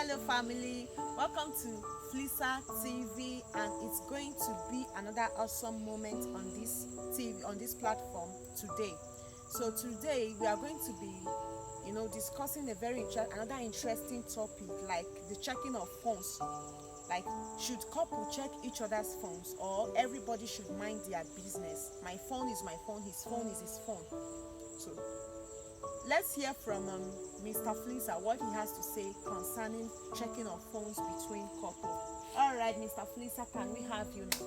Hello family, welcome to Flisa TV, and it's going to be another awesome moment on this TV, on this platform today. So today we are going to be, discussing another interesting topic, like the checking of phones. Like, should couple check each other's phones, or everybody should mind their business? My phone is my phone, his phone is his phone. So let's hear from Mr. Flisa what he has to say concerning checking of phones between couple. All right, Mr. Flisa, can we have you now?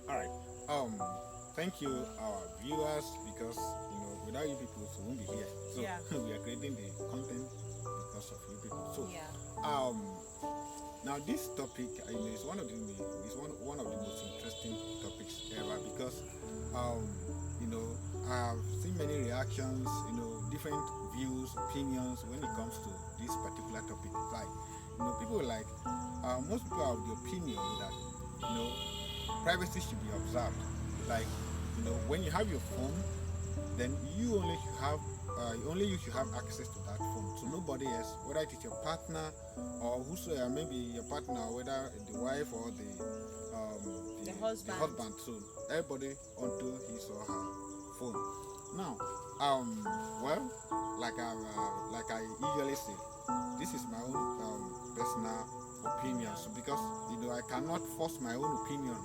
All right. Thank you, our viewers, because without you people, we won't be here. So Yeah. we are creating the content because of you people. So Yeah. now this topic, is one of the most interesting topics ever because I've seen many reactions, different views, opinions when it comes to this particular topic. Like, people like most people are of the opinion that privacy should be observed. Like, when you have your phone, then you only should have access to that phone. So nobody else, whether it is your partner or whosoever, maybe your partner, whether the wife or The husband. So everybody onto his or her phone. Now, like I usually say, this is my own personal opinion. So because I cannot force my own opinion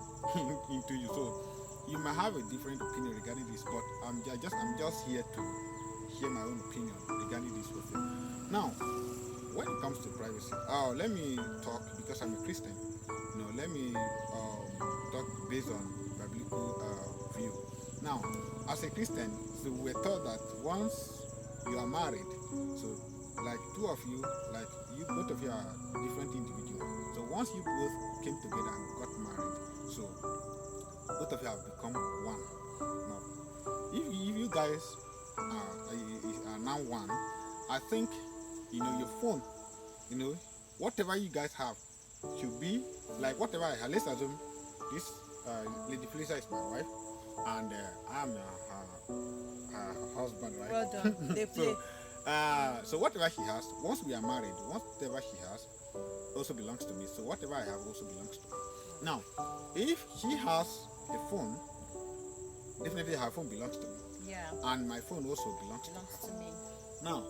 into you. So you might have a different opinion regarding this, but I'm just here to share my own opinion regarding this whole thing. Now, when it comes to privacy, let me talk because I'm a Christian. Let me talk based on biblical view. Now, as a Christian, so we're taught that once you are married, so like two of you, like you, both of you are different individuals. So once you both came together and got married, so both of you have become one. Now, if you guys are now one, I think your phone, whatever you guys have should be like whatever I have. Let's assume this Lady Felisa is my wife, and I'm her husband, right? Brother, they play. So whatever she has, once we are married, whatever she has also belongs to me. So whatever I have also belongs to her. Now, if she has a phone, definitely her phone belongs to me. Yeah. And my phone also belongs Belongs to to me. her. Now,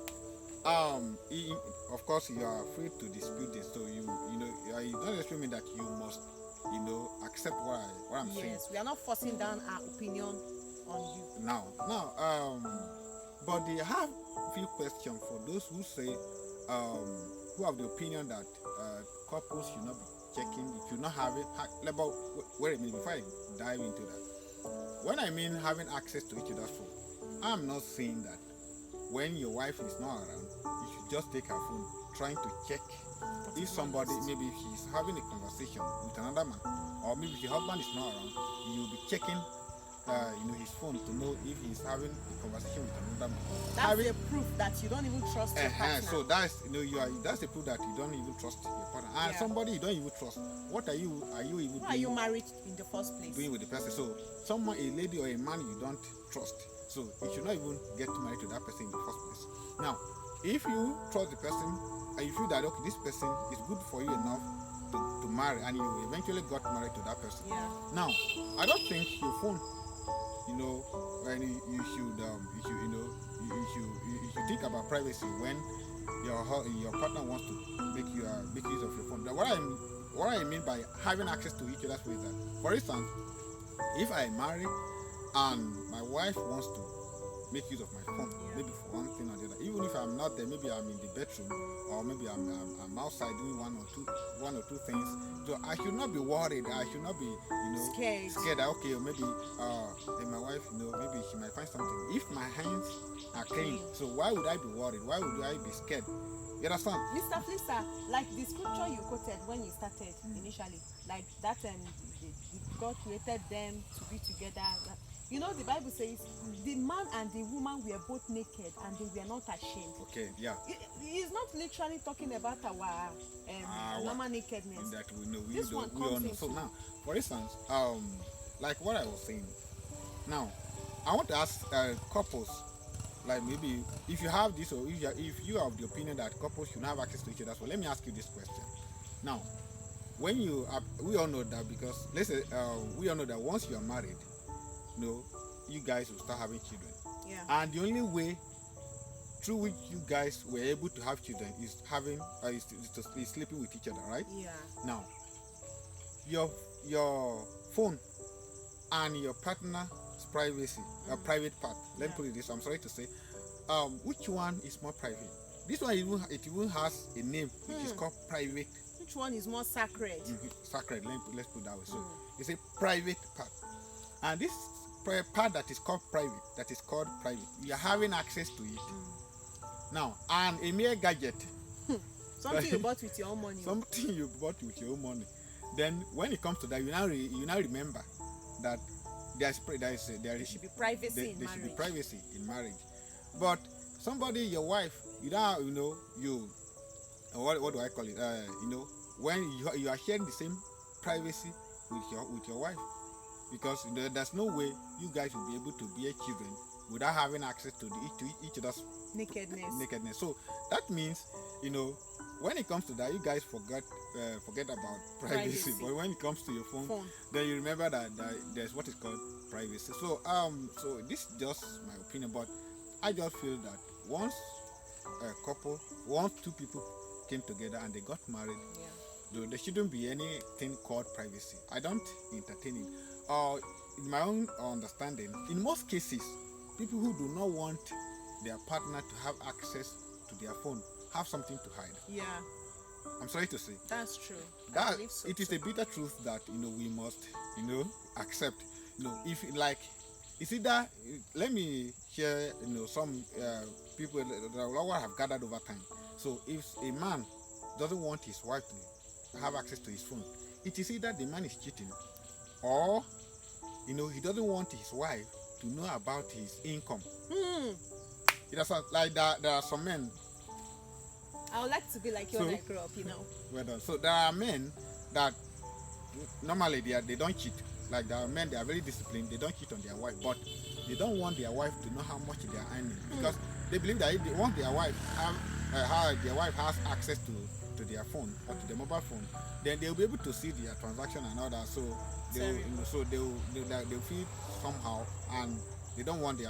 of course, you are free to dispute this. So you don't assume me that you must, accept what I'm saying. Yes, we are not forcing down our opinion on you. Now, but they have few questions for those who say, who have the opinion that couples should not be checking, should not have it. But wait a minute, before I dive into that, when I mean having access to each other's phone, I'm not saying that when your wife is not around, you should just take her phone, trying to check if somebody, maybe if she's having a conversation with another man, or maybe if your husband is not around, you'll be checking his phone to know if he's having a conversation with another man. That's a proof that you don't even trust your partner. So that's that's a proof that you don't even trust your partner. And somebody you don't even trust. What are you even Why are you married in the first place? doing with the person? So a lady or a man you don't trust. So you should not even get married to that person in the first place. Now, if you trust the person and you feel that okay, this person is good for you enough to marry, and you eventually got married to that person. Yeah. Now, I don't think your phone, when you should think about privacy when your partner wants to make use of your phone. Now, what I mean by having access to each other's phone is that, for instance, if I marry and my wife wants to make use of my phone, maybe for one thing or the other, even if I'm not there, maybe I'm in the bedroom, or maybe I'm outside doing one or two things. So I should not be worried. I should not be scared that okay, maybe my wife, maybe she might find something. If my hands are clean, so why would I be worried? Why would I be scared? You understand? Mr. Flisa, like the scripture you quoted when you started initially, like that God created them to be together. The Bible says the man and the woman were both naked and they were not ashamed. Okay, yeah. He's not literally talking about our normal nakedness. That we know. This one comes into. So now, for instance, like what I was saying. Now, I want to ask couples, like maybe if you have this, or if you have the opinion that couples should have access to each other, so let me ask you this question. Now, when you are, we all know that, because let's say we all know that once you are married, you guys will start having children. Yeah. And the only way through which you guys were able to have children is having is sleeping with each other, right? Yeah. Now, your phone and your partner's privacy, private part. Let me put it this. I'm sorry to say, which one is more private? This one even has a name which is called private. Which one is more sacred? Sacred. Let's put it that way. So it's a private part, and this part that is called private, you are having access to it. Now, and a mere gadget. Something you bought with your own money. Something you bought with your own money. Then when it comes to that, you now remember that there should be privacy in marriage. There should be privacy in marriage. But somebody, your wife, what do I call it? When you are sharing the same privacy with your wife, because there's no way you guys will be able to bear children without having access to each other's nakedness. So that means, when it comes to that, you guys forget about privacy. But when it comes to your phone, then you remember that there's what is called privacy. So this is just my opinion, but I just feel that once two people came together and they got married, there shouldn't be anything called privacy. I don't entertain it. In my own understanding, in most cases, people who do not want their partner to have access to their phone have something to hide. Yeah. I'm sorry to say. That's true. That it is a bitter truth that we must accept. If it's either, let me share some people that have gathered over time. So if a man doesn't want his wife to have access to his phone, it is either the man is cheating, or he doesn't want his wife to know about his income. It does like that. There are some men. I would like to be like you when I grow up, Well done. So there are men that normally they don't cheat. Like there are men, they are very disciplined. They don't cheat on their wife, but they don't want their wife to know how much they are earning, because they believe that if they want their wife has access to their phone or to their mobile phone, then they'll be able to see their transaction and all that. So they'll feel somehow, and they don't want their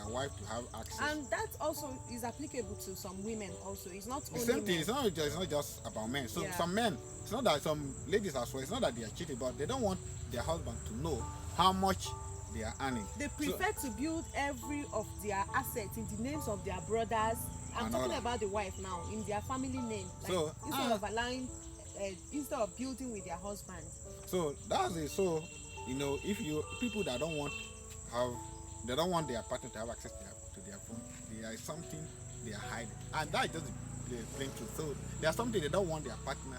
wife to have access. And that also is applicable to some women also. It's not the only same thing. men. It's not just about men. So some men, it's not that some ladies as well, it's not that they are cheating, but they don't want their husband to know how much they are earning. They prefer to build every of their assets in the names of their brothers. I'm talking about the wife now, in their family name. Instead of building with their husbands. So that's it. So if people that don't want their partner to have access to their phone, there is something they are hiding, and that is just the plain truth. So there's something they don't want their partner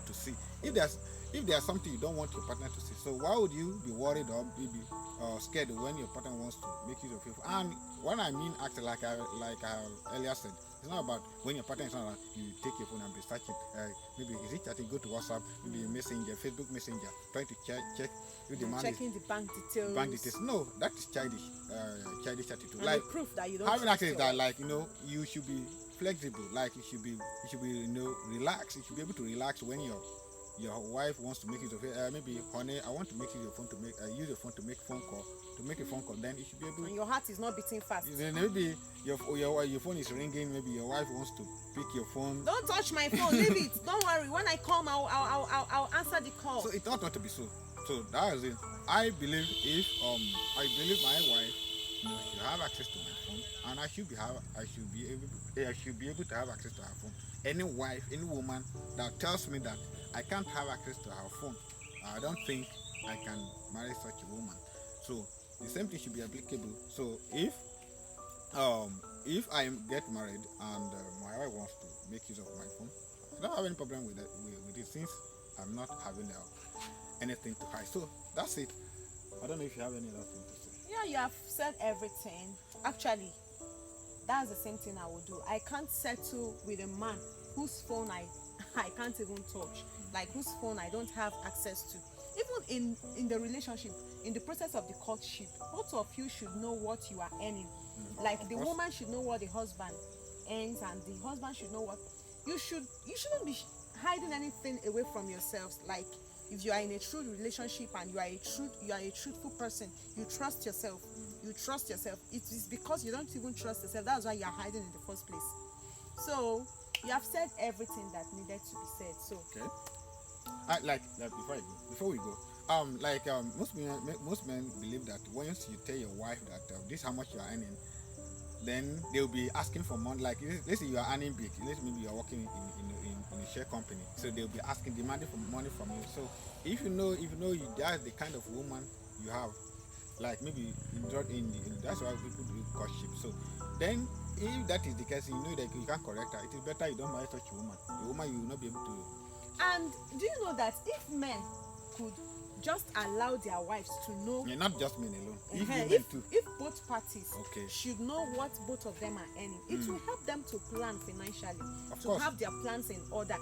to see. If there's something you don't want your partner to see, so why would you be worried or maybe scared when your partner wants to make use of your phone? And when I mean acting, like I earlier said, it's not about when your partner is not around, you take your phone and be searching. Maybe is it chatting? Go to WhatsApp, maybe Messenger, Facebook Messenger, trying to check if the man checking the bank details. No, that is childish attitude. And like proof that you don't having access that, you should be flexible. Like you should be relaxed. You should be able to relax when your wife wants to make use of it. Maybe, honey, I want to make use of your phone to use your phone to make a phone call. Then you should be able. And your heart is not beating fast. Then maybe your phone is ringing. Maybe your wife wants to pick your phone. Don't touch my phone. Leave it. Don't worry. When I come, I'll answer the call. So it ought not to be so. So that is it. I believe my wife, should have access to my phone, and I should be able to have access to her phone. Any wife, any woman that tells me that I can't have access to her phone, I don't think I can marry such a woman. So the same thing should be applicable. So if I get married and my wife wants to make use of my phone, I don't have any problem with it since I'm not having anything to hide. So that's it. I don't know if you have any other thing to say. Yeah, you have said everything. Actually, that's the same thing I would do. I can't settle with a man whose phone I can't even touch, like whose phone I don't have access to. Even in the relationship, in the process of the courtship, both of you should know what you are earning. Like Of the course. woman should know what the husband earns, and the husband should know what you shouldn't be hiding anything away from yourselves. Like if you are in a true relationship and you are a truthful person, you trust yourself. You trust yourself. It is because you don't even trust yourself. That's why you are hiding in the first place. So you have said everything that needed to be said. So Okay. Like before we go, most men believe that once you tell your wife that this is how much you are earning, then they'll be asking for money. Like let's say you are earning big, let's maybe you are working in a share company, so they'll be demanding for money from you. So if you know you that's the kind of woman you have, like maybe that's why people do courtship. So then if that is the case, you know that you can't correct her. It is better you don't marry such a woman. A woman you will not be able to. and do you know that if men could just allow their wives to know, Yeah, not just men alone. If uh-huh, women too. if both parties Okay. should know what both of them are earning, it will help them to plan financially, Of to course. have their plans in order.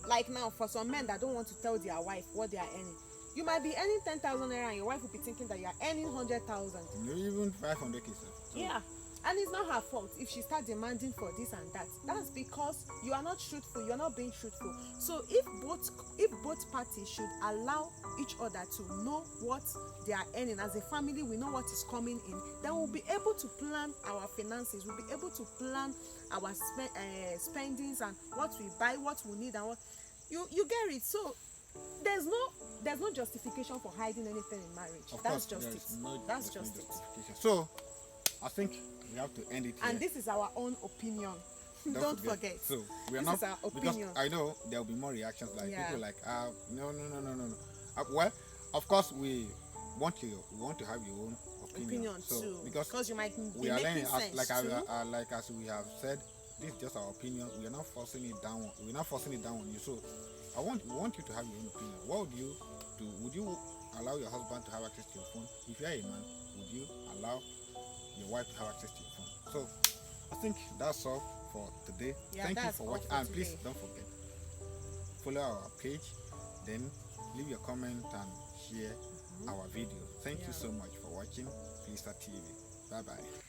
Like now, for some men that don't want to tell their wife what they are earning, you might be earning 10,000 naira and your wife will be thinking that you are earning 100,000. Even 500 cases. So, Yeah, and it's not her fault if she starts demanding for this and that. That's because you are not truthful. You are not being truthful. So if both parties should allow each other to know what they are earning, as a family we know what is coming in, then we'll be able to plan our finances. We'll be able to plan our spendings and what we buy, what we need, and what you get it. So there's no justification for hiding anything in marriage. of That's course, just there it. is no That's just it. justification. So I think we have to end it here. And this is our own opinion. Don't forget. So we are This not is our because opinion. I know there will be more reactions. Like Yeah. people like no. Well, of course we want to have your own opinion. So too, because you might be we are making learning sense like too. like as we have said, this is just our opinion. We are not forcing it down. We're not forcing it down on you. So we want you to have your own opinion. What would you do? Would you allow your husband to have access to your phone? If you are a man, would you allow your wife to have access to your phone? So I think that's all for today. Yeah, Thank you that's for all watching, for and please today. don't forget, follow our page, then leave your comment and share our video. Thank you Yeah. so much for watching Flisa TV. Bye bye.